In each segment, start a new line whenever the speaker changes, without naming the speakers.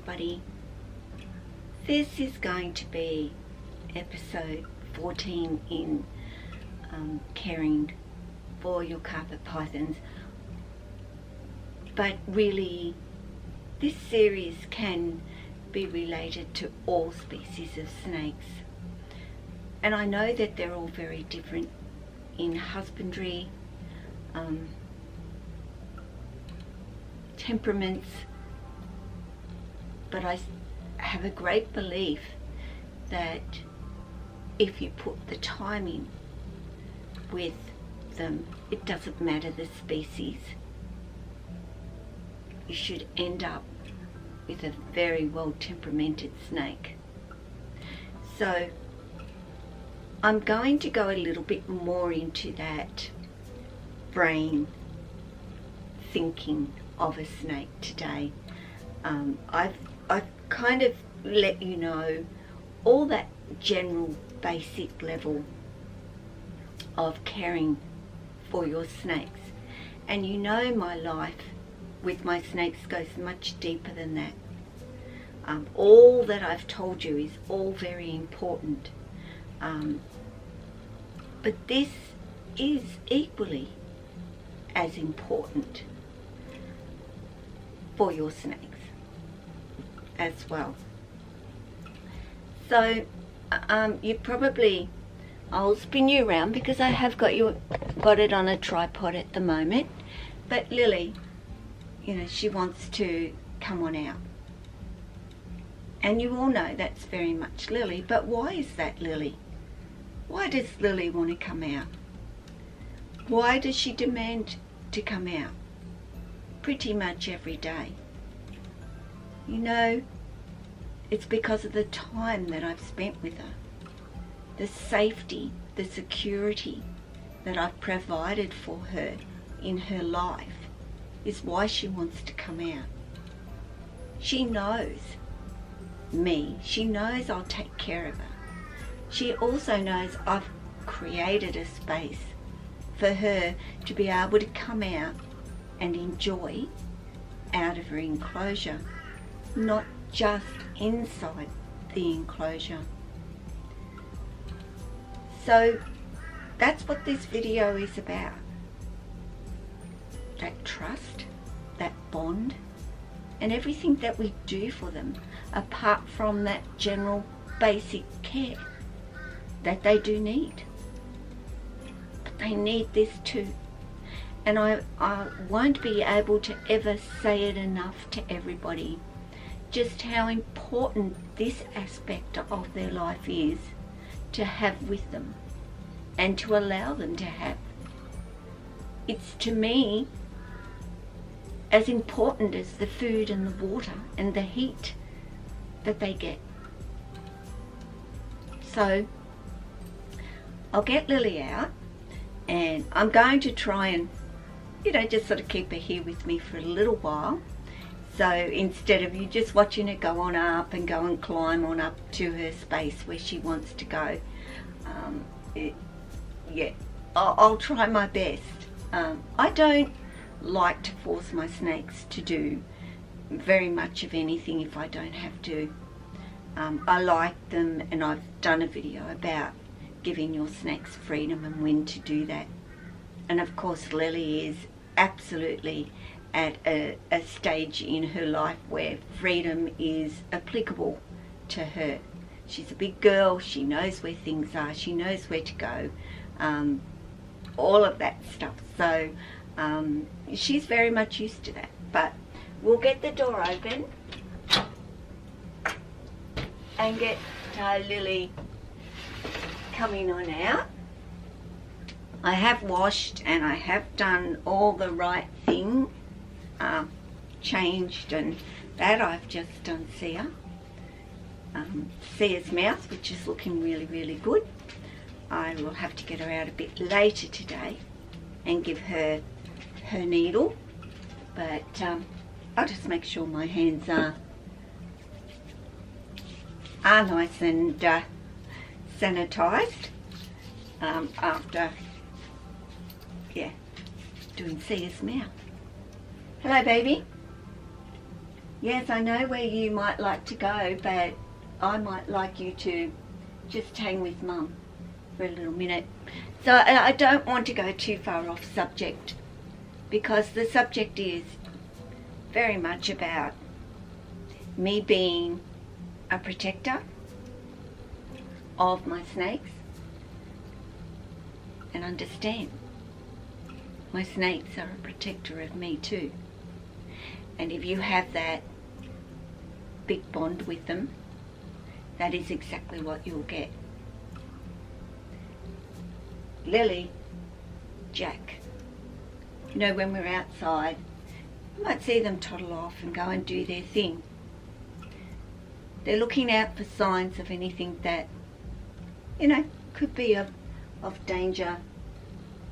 everybody. This is going to be episode 14 in caring for your carpet pythons, but really this series can be related to all species of snakes, and I know that they're all very different in husbandry, temperaments, but I have a great belief that if you put the time in with them, it doesn't matter the species, you should end up with a very well temperamented snake. So I'm going to go a little bit more into that brain thinking of a snake today. I've kind of let you know all that general basic level of caring for your snakes, and you know my life with my snakes goes much deeper than that. All that I've told you is all very important, but this is equally as important for your snakes as well. So you probably, I'll spin you around because I have got it on a tripod at the moment, but Lily, you know, she wants to come on out, and you all know that's very much Lily. But why is that Lily? Why does Lily want to come out? Why does she demand to come out pretty much every day? You know, it's because of the time that I've spent with her, the safety, the security that I've provided for her in her life is why she wants to come out. She knows me. She knows I'll take care of her. She also knows I've created a space for her to be able to come out and enjoy out of her enclosure, not just inside the enclosure. So that's what this video is about. That trust, that bond, and everything that we do for them, apart from that general basic care that they do need. But they need this too. And I won't be able to ever say it enough to everybody, just how important this aspect of their life is to have with them and to allow them to have. It's, to me, as important as the food and the water and the heat that they get. So I'll get Lily out, and I'm going to try and, you know, just sort of keep her here with me for a little while. So instead of you just watching her go on up and go and climb on up to her space where she wants to go, I'll try my best. I don't like to force my snakes to do very much of anything if I don't have to. I like them, and I've done a video about giving your snakes freedom and when to do that. And of course Lily is absolutely at a stage in her life where freedom is applicable to her. She's a big girl, she knows where things are, she knows where to go, all of that stuff. So she's very much used to that. But we'll get the door open and get Lily coming on out. I have washed and I have done all the right thing, changed, and that I've just done Sia's mouth, which is looking really, really good. I will have to get her out a bit later today and give her her needle, but I'll just make sure my hands are nice and sanitized after doing Sia's mouth. Hello, baby. Yes, I know where you might like to go, but I might like you to just hang with Mum for a little minute. So I don't want to go too far off subject, because the subject is very much about me being a protector of my snakes, and understand my snakes are a protector of me too. And if you have that big bond with them, that is exactly what you'll get. Lily, Jack, you know, when we're outside, you might see them toddle off and go and do their thing. They're looking out for signs of anything that, you know, could be of danger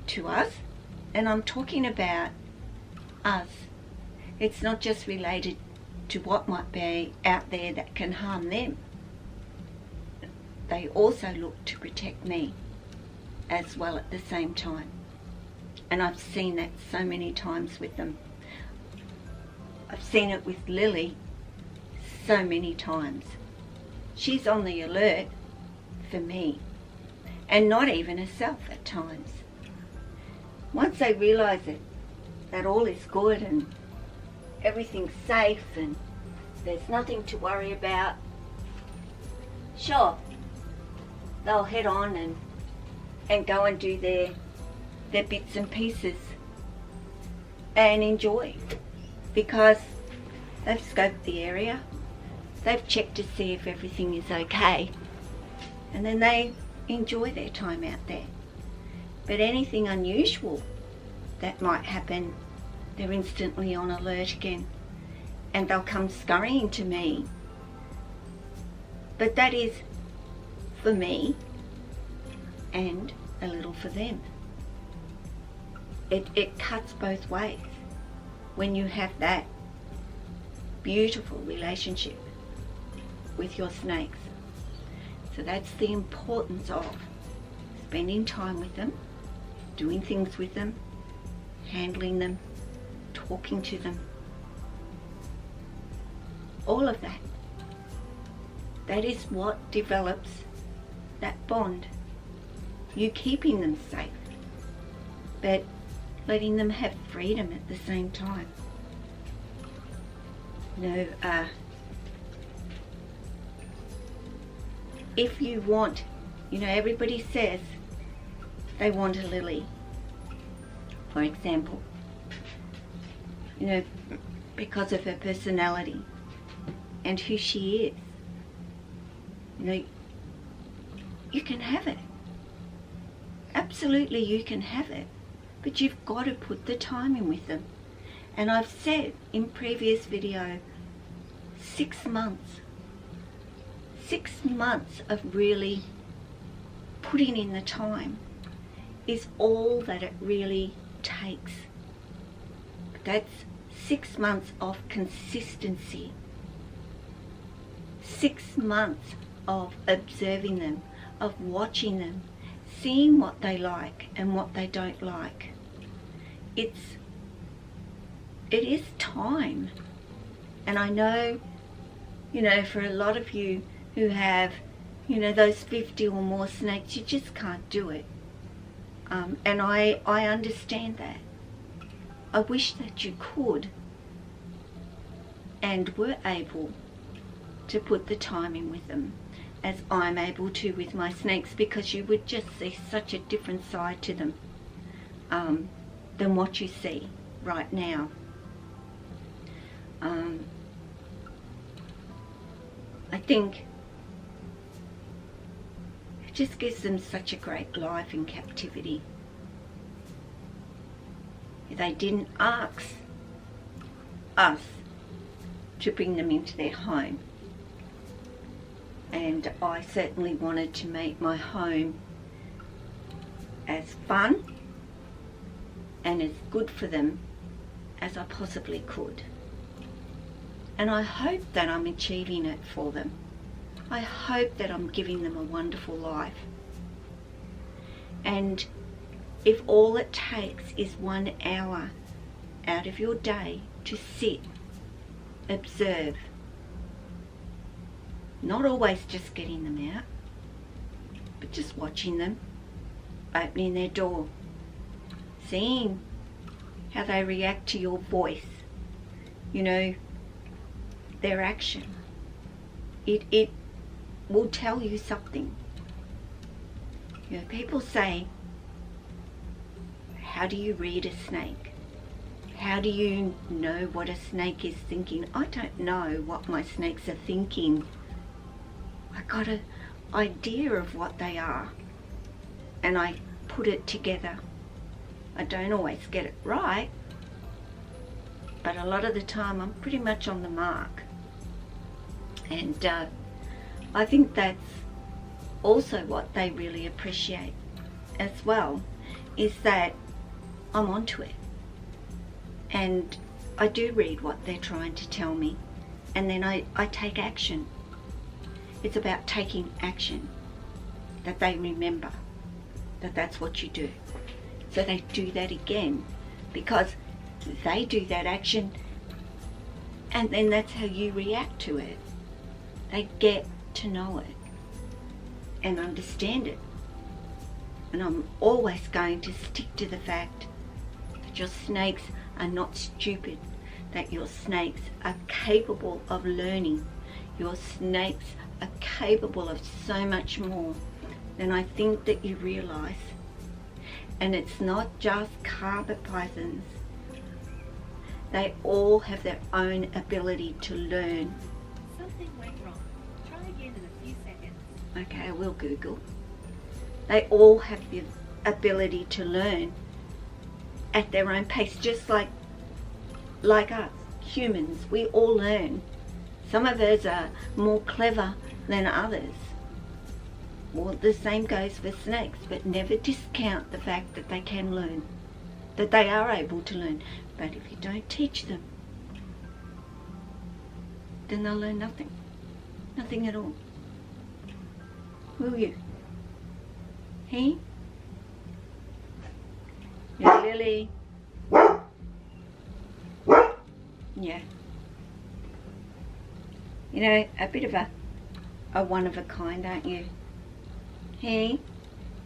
to us. And I'm talking about us. It's not just related to what might be out there that can harm them. They also look to protect me as well at the same time. And I've seen that so many times with them. I've seen it with Lily so many times. She's on the alert for me, and not even herself at times. Once they realise it, that all is good and everything's safe and there's nothing to worry about, sure, they'll head on and go and do their bits and pieces and enjoy, because they've scoped the area, they've checked to see if everything is okay, and then they enjoy their time out there. But anything unusual that might happen, they're instantly on alert again, and they'll come scurrying to me. But that is for me and a little for them. It cuts both ways when you have that beautiful relationship with your snakes. So that's the importance of spending time with them, doing things with them, handling them, talking to them. All of that. That is what develops that bond. You keeping them safe, but letting them have freedom at the same time. If you want, everybody says they want a Lily, for example, because of her personality and who she is. You can have it. Absolutely, you can have it. But you've got to put the time in with them. And I've said in previous video, 6 months. 6 months of really putting in the time is all that it really takes. That's 6 months of consistency. 6 months of observing them, of watching them, seeing what they like and what they don't like. It is time. And I know, for a lot of you who have, those 50 or more snakes, you just can't do it. And I understand that. I wish that you could and were able to put the time in with them, as I'm able to with my snakes, because you would just see such a different side to them than what you see right now. I think it just gives them such a great life in captivity. They didn't ask us to bring them into their home. And I certainly wanted to make my home as fun and as good for them as I possibly could. And I hope that I'm achieving it for them. I hope that I'm giving them a wonderful life. And if all it takes is 1 hour out of your day to sit observe. Not always just getting them out, but just watching them, opening their door, seeing how they react to your voice, you know, their action. It will tell you something. You know, people say, how do you read a snake? How do you know what a snake is thinking? I don't know what my snakes are thinking. I got an idea of what they are, and I put it together. I don't always get it right, but a lot of the time I'm pretty much on the mark. And I think that's also what they really appreciate as well, is that I'm onto it. And I do read what they're trying to tell me, and then I take action. It's about taking action, that they remember that that's what you do. So they do that again, because they do that action, and then that's how you react to it. They get to know it and understand it. And I'm always going to stick to the fact that your snakes are not stupid, that your snakes are capable of learning. Your snakes are capable of so much more than I think that you realize. And it's not just carpet pythons. They all have their own ability to learn.
Something went wrong. Try again in a few seconds.
Okay, I will Google. They all have the ability to learn at their own pace, just like us, humans. We all learn. Some of us are more clever than others. Well, the same goes for snakes, but never discount the fact that they can learn, that they are able to learn. But if you don't teach them, then they'll learn nothing. Nothing at all. Will you? Hey? Yeah, Lily? Yeah. You know, a bit of a one of a kind, aren't you? Hey?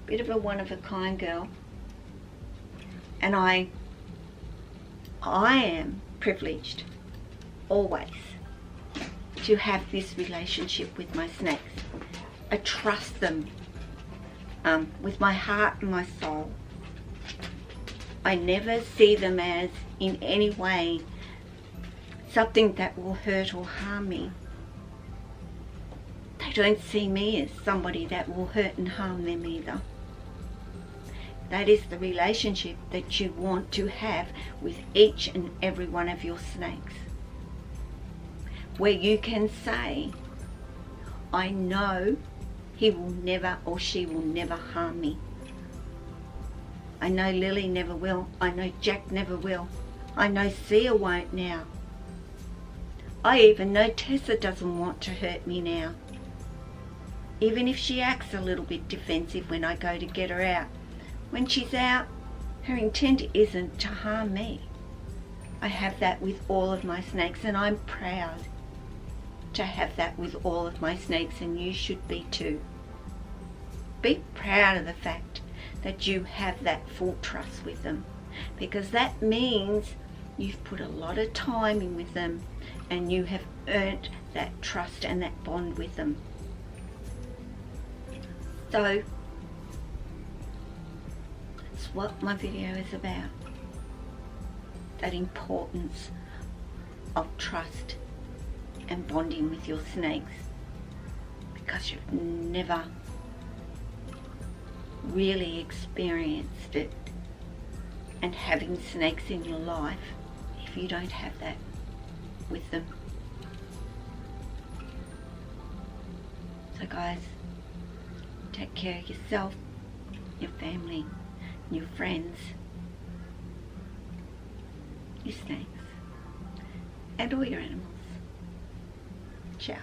Bit of a one of a kind girl. And I am privileged, always, to have this relationship with my snakes. I trust them with my heart and my soul. I never see them as in any way something that will hurt or harm me. They don't see me as somebody that will hurt and harm them either. That is the relationship that you want to have with each and every one of your snakes, where you can say, I know he will never or she will never harm me. I know Lily never will. I know Jack never will. I know Sia won't now. I even know Tessa doesn't want to hurt me now. Even if she acts a little bit defensive when I go to get her out. When she's out, her intent isn't to harm me. I have that with all of my snakes, and I'm proud to have that with all of my snakes, and you should be too. Be proud of the fact that you have that full trust with them, because that means you've put a lot of time in with them and you have earned that trust and that bond with them. So that's what my video is about, that importance of trust and bonding with your snakes, because you've never really experienced it, and having snakes in your life if you don't have that with them. So guys, take care of yourself, your family, your friends, your snakes, and all your animals. Ciao.